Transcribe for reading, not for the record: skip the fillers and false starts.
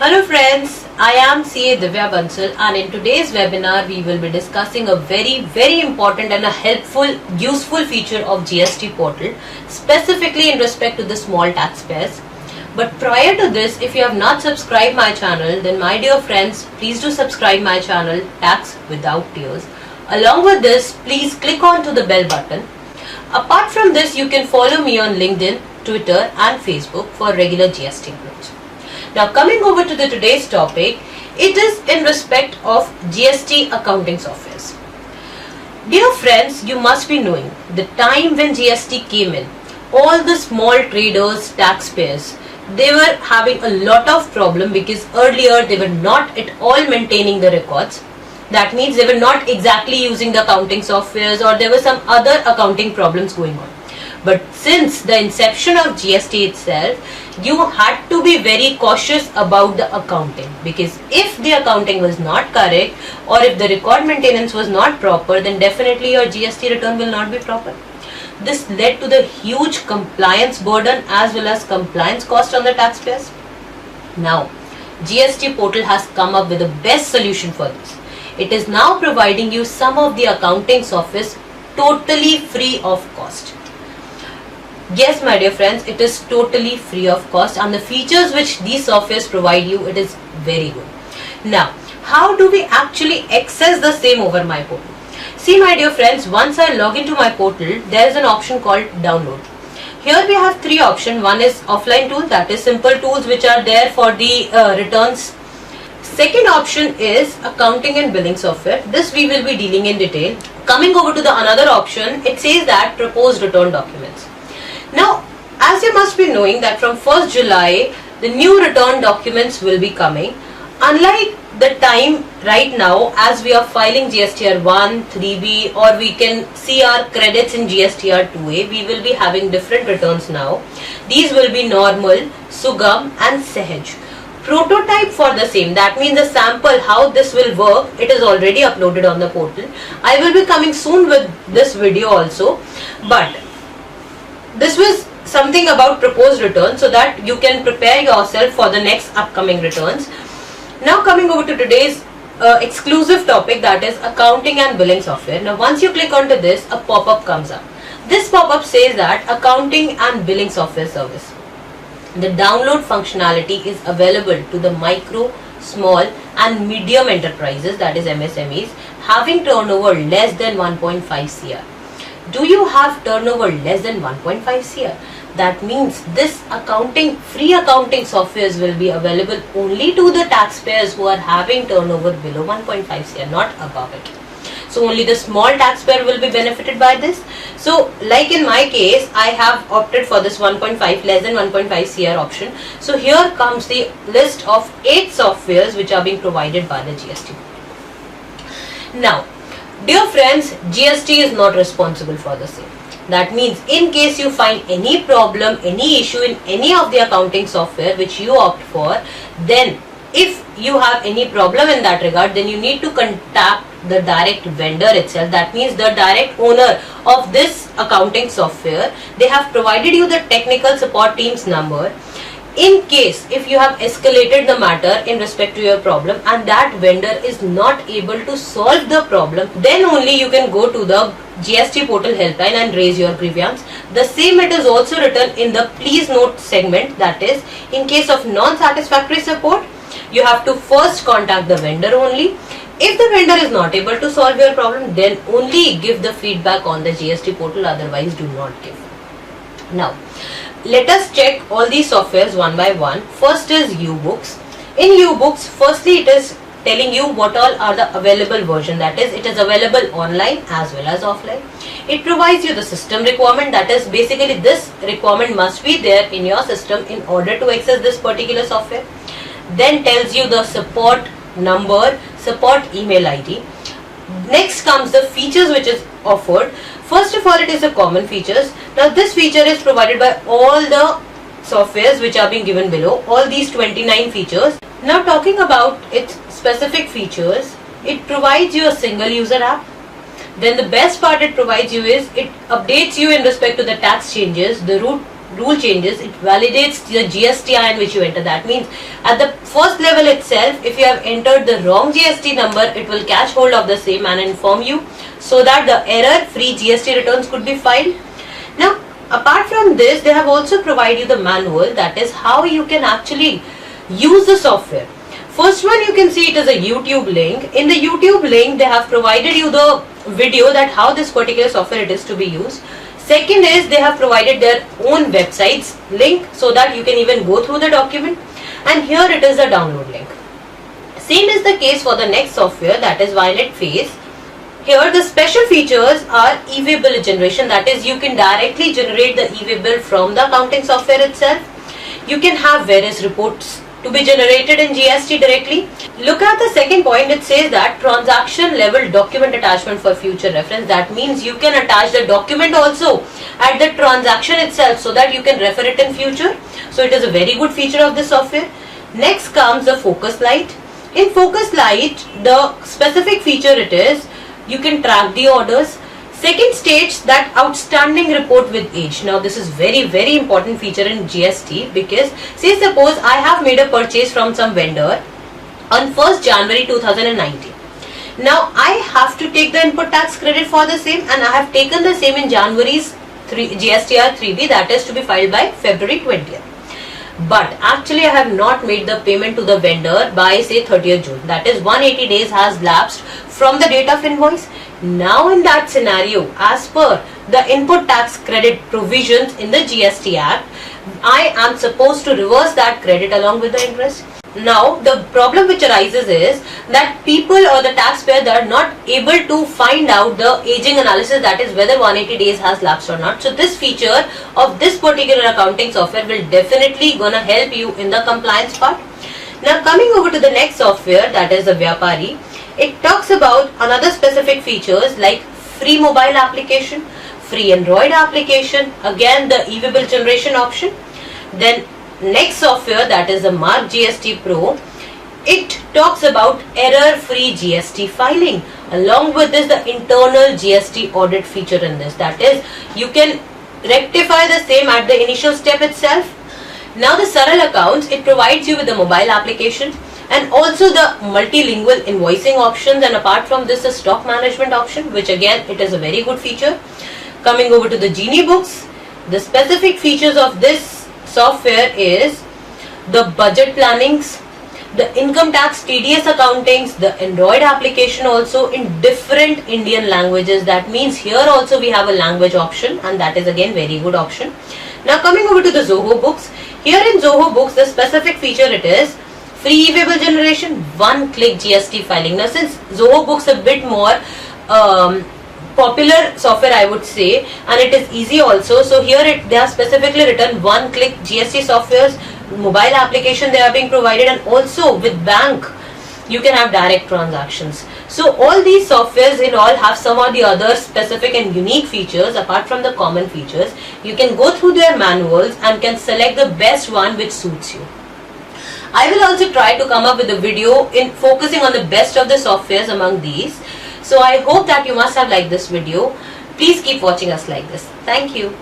Hello friends, I am CA Divya Bansal and in today's webinar we will be discussing a very important and a helpful, useful feature of GST portal specifically in respect to the small taxpayers. But prior to this, if you have not subscribed my channel, then my dear friends, please do subscribe my channel Tax Without Tears. Along with this, please click on to the bell button. Apart from this, you can follow me on LinkedIn, Twitter and Facebook for regular GST uploads. Now coming over to the today's topic, it is in respect of GST accounting softwares. Dear friends, you must be knowing the time when GST came in, all the small traders, taxpayers, they were having a lot of problem because earlier they were not at all maintaining the records. That means they were not exactly using the accounting softwares or there were some other accounting problems going on. But since the inception of GST itself, you had to be very cautious about the accounting, because if the accounting was not correct or if the record maintenance was not proper, then definitely your GST return will not be proper. This led to the huge compliance burden as well as compliance cost on the taxpayers. Now, GST portal has come up with the best solution for this. It is now providing you some of the accounting softwares totally free of cost. Yes, my dear friends, it is totally free of cost and the features which these softwares provide you, it is very good. Now, how do we actually access the same over my portal? See, my dear friends, once I log into my portal, there is an option called download. Here we have three options. One is offline tool, that is simple tools which are there for the returns. Second option is accounting and billing software. This we will be dealing in detail. Coming over to the another option, it says that proposed return documents. Now, as you must be knowing that from 1st July, the new return documents will be coming. Unlike the time right now, as we are filing GSTR 1, 3B or we can see our credits in GSTR 2A, we will be having different returns now. These will be normal, Sugam and Sehaj. Prototype for the same, that means a sample how this will work, it is already uploaded on the portal. I will be coming soon with this video also, but this was something about proposed returns so that you can prepare yourself for the next upcoming returns. Now coming over to today's exclusive topic, that is accounting and billing software. Now once you click onto this, a pop-up comes up. This pop-up says that accounting and billing software service. The download functionality is available to the micro, small and medium enterprises, that is MSMEs, having turnover less than 1.5 crore. Do you have turnover less than 1.5 crore? That means this free accounting softwares will be available only to the taxpayers who are having turnover below 1.5 crore, not above it. So only the small taxpayer will be benefited by this. So like in my case, I have opted for this 1.5 less than 1.5 crore option. So here comes the list of 8 softwares which are being provided by the GST. Now, dear friends, GST is not responsible for the same. That means in case you find any problem, any issue in any of the accounting software which you opt for, then if you have any problem in that regard, then you need to contact the direct vendor itself. That means the direct owner of this accounting software. They have provided you the technical support team's number. In case if you have escalated the matter in respect to your problem and that vendor is not able to solve the problem, then only you can go to the GST portal helpline and raise your grievance. The same it is also written in the please note segment, that is in case of non-satisfactory support, you have to first contact the vendor only. If the vendor is not able to solve your problem, then only give the feedback on the GST portal, otherwise do not give. Now, let us check all these softwares one by one. First is U-Books. In U-Books, firstly it is telling you what all are the available version, that is it is available online as well as offline. It provides you the system requirement, that is basically this requirement must be there in your system in order to access this particular software. Then tells you the support number, support email ID. Next comes the features which is offered. First of all, it is the common features. Now this feature is provided by all the softwares which are being given below, all these 29 features. Now talking about its specific features, it provides you a single user app. Then the best part it provides you is it updates you in respect to the tax changes, the route rule changes, it validates the GSTN which you enter. That means at the first level itself, if you have entered the wrong GST number, it will catch hold of the same and inform you, so that the error-free GST returns could be filed. Now, apart from this, they have also provided you the manual, that is how you can actually use the software. First one, you can see it is a YouTube link. In the YouTube link, they have provided you the video that how this particular software it is to be used. Second is they have provided their own websites link so that you can even go through the document. And here it is the download link. Same is the case for the next software, that is Violet Face. Here the special features are e-way bill generation, that is you can directly generate the e-way bill from the accounting software itself. You can have various reports to be generated in GST directly. Look at the second point, it says that transaction level document attachment for future reference. That means you can attach the document also at the transaction itself so that you can refer it in future. So it is a very good feature of the software. Next comes the focus light. In focus light, the specific feature it is, you can track the orders. Second states that outstanding report with age. Now this is very important feature in GST, because say suppose I have made a purchase from some vendor on 1st January 2019. Now I have to take the input tax credit for the same, and I have taken the same in January's GSTR 3B, that is to be filed by February 20th. But actually I have not made the payment to the vendor by say 30th June. That is 180 days has lapsed from the date of invoice. Now in that scenario, as per the input tax credit provisions in the GST Act, I am supposed to reverse that credit along with the interest. Now the problem which arises is that people or the taxpayer that are not able to find out the aging analysis, that is whether 180 days has lapsed or not. So this feature of this particular accounting software will definitely gonna help you in the compliance part. Now coming over to the next software, that is the Vyapari. It talks about another specific features like free mobile application, free Android application, again the e-way bill generation option. Then next software, that is the Mark GST Pro. It talks about error-free GST filing. Along with this, the internal GST audit feature in this. That is, you can rectify the same at the initial step itself. Now the Saral accounts, it provides you with the mobile application and also the multilingual invoicing options, and apart from this, the stock management option, which again, it is a very good feature. Coming over to the Genie books, the specific features of this software is the budget plannings, the income tax TDS accountings, the Android application also in different Indian languages. That means here also we have a language option, and that is again very good option. Now coming over to the Zoho books, here in Zoho books, the specific feature it is free e-way bill generation, one-click GST filing. Now since Zoho books a bit more popular software, I would say, and it is easy also, so here they are specifically written one-click GST softwares, mobile application they are being provided, and also with bank you can have direct transactions. So all these softwares in all have some or the other specific and unique features apart from the common features. You can go through their manuals and can select the best one which suits you. I will also try to come up with a video in focusing on the best of the softwares among these. So I hope that you must have liked this video. Please keep watching us like this. Thank you.